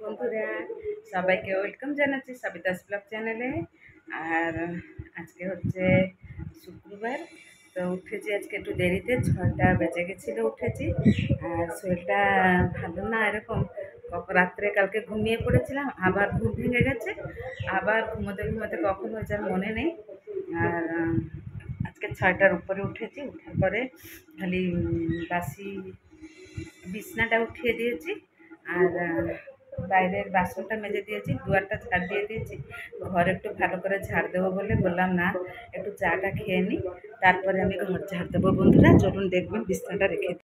বন্ধুরা সবাইকে ওয়েলকাম জানাচ্ছি সবিতাস ব্লগ চ্যানেলে। আর আজকে হচ্ছে শুক্রবার, তো উঠেছি আজকে একটু দেরিতে, 6টা বেজে গেছিলো উঠেছি। আর শরীরটা ভালো না, এরকম রাত্রে কালকে ঘুমিয়ে পড়েছিলাম, আবার ঘুম ভেঙে গেছে, আবার ঘুমোতে ঘুমোতে কখন হয়ে যার মনে নেই। আর আজকে 6টার উপরে উঠেছি, উঠার পরে খালি বাসি বিছনাটা উঠিয়ে দিয়েছি, আর বাইরের বাসনটা মেজে দিয়েছি, দুয়ারটা ঝাড় দিয়ে দিয়েছি। ঘর একটু ভালো করে ঝাড় দেবো বলে বললাম না, একটু চাটা খেয়ে নিই, তারপরে আমি ঘর ঝাড় দেবো। বন্ধুরা চলুন দেখবেন, বিছনাটা রেখে দিই।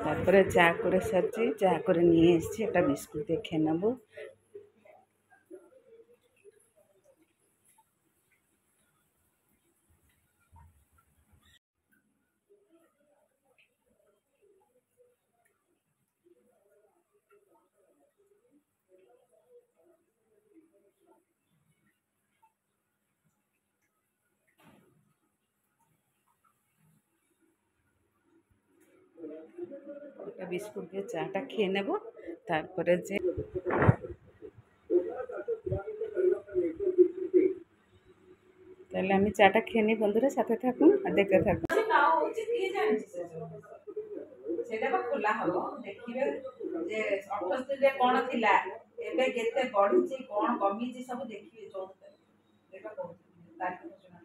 তারপরে চা করে সারছি, চা করে নিয়ে এসেছি, একটা বিস্কুট দিয়ে খেয়ে নেবো। একটা বিস্কুট দিয়ে চাটা খেয়ে নেব, তারপরে যে তাহলে আমি চাটা খেয়ে নিই। বন্ধুরা সাথে থাকুন আর দেখতে থাকুন। ସେଟା ବା ଖୋଲା ହବ, ଦେଖିବେ ଯେ 78 କଣ ଥିଲା, ଏବେ କେତେ ବଢିଛି, କଣ କମିଛି, ସବୁ ଦେଖିବେ। এটা କହୁଥିଲି ତାରିଖ ସୂଚନା।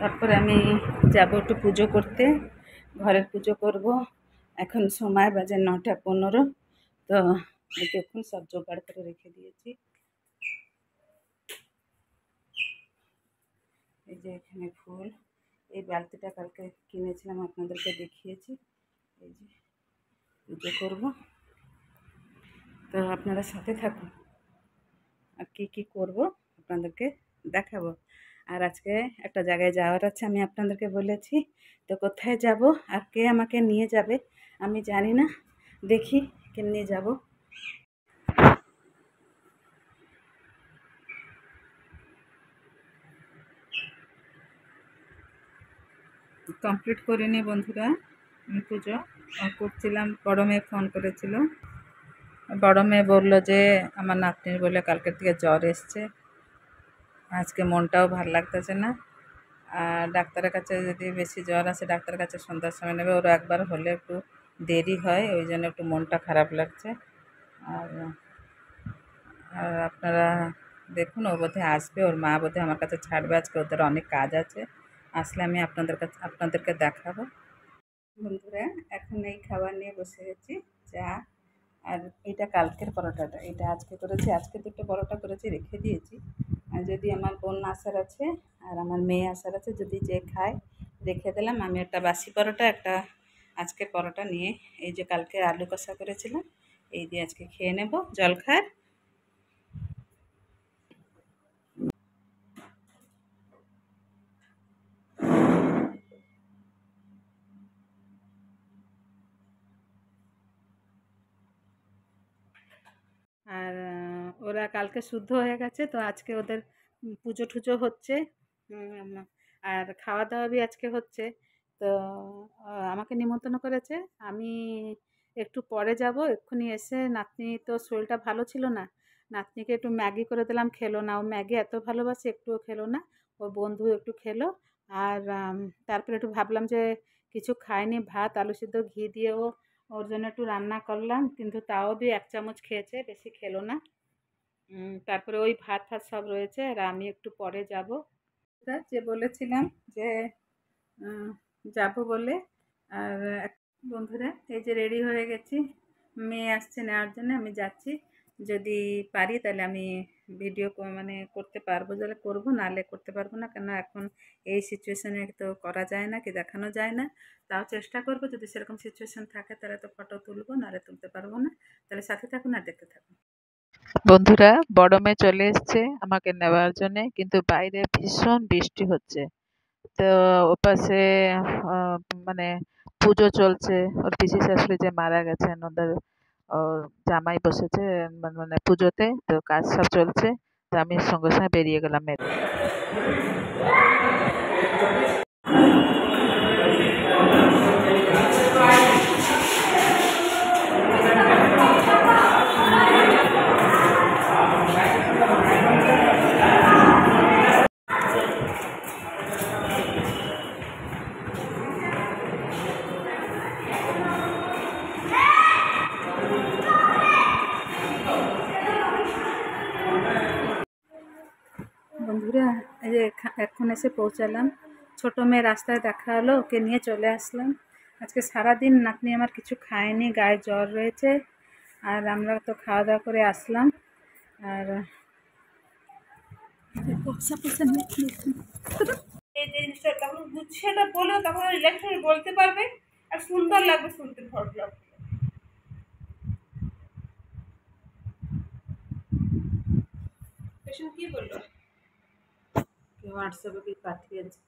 তারপরে আমি যাব একটু পুজো করতে, ঘরের পুজো করব। এখন সময় বাজে 9টা 15। তো দেখুন সব জোগাড় করে রেখে দিয়েছি। এই যে এখানে ফুল, এই বালতিটা কালকে কিনেছিলাম, আপনাদেরকে দেখিয়েছি। এই যে পুজো করব, তো আপনারা সাথে থাকুন, আর কী করব আপনাদেরকে দেখাবো। আর আজকে একটা জায়গায় যাওয়ার আছে, আমি আপনাদেরকে বলেছি। তো কোথায় যাব আর কে আমাকে নিয়ে যাবে আমি জানি না, দেখি কেমনি যাব। কমপ্লিট করিনি বন্ধুরা পুজো করছিলাম। বড় মেয়ে ফোন করেছিল, বড় মেয়ে বললো যে আমার নাতনির বলে কালকের থেকে জ্বর এসছে, আজকে মনটাও ভালো লাগতেছে না। আর ডাক্তারের কাছে যদি বেশি জ্বর আসে, ডাক্তারের কাছে সন্ধ্যার সময় নেবে, ওর একবার হলে একটু দেরি হয়, ওই জন্য একটু মনটা খারাপ লাগছে। আর আর আপনারা দেখুন, ও বোধহয় আসবে, ওর মা বোধহয় আমার কাছে ছাড়বে আজকে, ওদের অনেক কাজ আছে, আসলে আমি আপনাদেরকে দেখাবো। বন্ধুরা এখন এই খাবার নিয়ে বসে গেছি, চা। আর এটা কালকের পরোটাটা, এটা আজকে করেছি, আজকে 2টো পরোটা করেছি, রেখে দিয়েছি। আর যদি আমার বোন আসার আছে আর আমার মেয়ে আসার আছে, যদি যে খায় রেখে দিলাম। আমি একটা বাসি পরোটা, একটা আজকের পরোটা নিয়ে, এই যে কালকে আলু কষা করেছিলাম, এই দিয়ে আজকে খেয়ে নেব জলখাবার। আর ওরা কালকে শুদ্ধ হয়ে গেছে, তো আজকে ওদের পুজো টুজো হচ্ছে। আর খাওয়া দাওয়া বি আজকে হচ্ছে। তো আমাকে নিমন্ত্রণ করেছে, আমি একটু পরে যাব। এক্ষুনি এসে, নাতনি তো শরীরটা ভালো ছিল না, নাতনিকে একটু ম্যাগি করে দিলাম, খেলো না। ও ম্যাগি এত ভালোবাসে, একটুও খেলো না। ওর বন্ধু একটু খেলো। আর তারপরে একটু ভাবলাম যে কিছু খায়নি, ভাত আলু সিদ্ধ ঘি দিয়েও ওর জন্য একটু রান্না করলাম, কিন্তু তাও 1 চামচ খেয়েছে, বেশি খেলো না। তারপরে ওই ভাত ফাত সব রয়েছে, আর আমি একটু পরে যাব। যে বলেছিলাম যে যাব বলে, আর বন্ধুরা এই যে রেডি হয়ে গেছি, মেয়ে আসছে নেওয়ার জন্য, আমি যাচ্ছি। যদি পারি তাহলে আমি ভিডিও মানে করতে পারবো, তাহলে করবো, নাহলে করতে পারবো না, কেন এখন এই সিচুয়েশানে তো করা যায় না, কি দেখানো যায় না। তাও চেষ্টা করবো, যদি সেরকম সিচুয়েশান থাকে তাহলে তো ফটো তুলবো, নাহলে তুলতে পারবো না। তাহলে সাথে থাকুন আর দেখতে থাকুন। বন্ধুরা, বড় মেয়ে চলে এসছে আমাকে নেওয়ার জন্য, কিন্তু বাইরে ভীষণ বৃষ্টি হচ্ছে। তো ওপাশে মানে পুজো চলছে, ওর পিসি শাশুড়ি যে মারা গেছেন, ওদের ওর জামাই বসেছে মানে পুজোতে, তো কাজ সব চলছে। তো আমি সঙ্গে সঙ্গে বেরিয়ে গেলাম মেয়ের। বন্ধুরা, এই যে এখন এসে পৌঁছালাম। ছোটো মেয়ে রাস্তায় দেখা হলো, ওকে নিয়ে চলে আসলাম। আজকে সারাদিন নাতনি আমার কিছু খায়নি, গায়ে জ্বর রয়েছে, আর আমরা তো খাওয়া দাওয়া করে আসলাম। আর এই জিনিসটা তখন গুছিয়েটা বলো, তখন ইলেকট্রনিক বলতে পারবে, আর সুন্দর লাগবে শুনতে, ভালো লাগবে। পেশেন্ট কি বললো? হোয়াটসঅ্যাপে পাঠিয়েছে।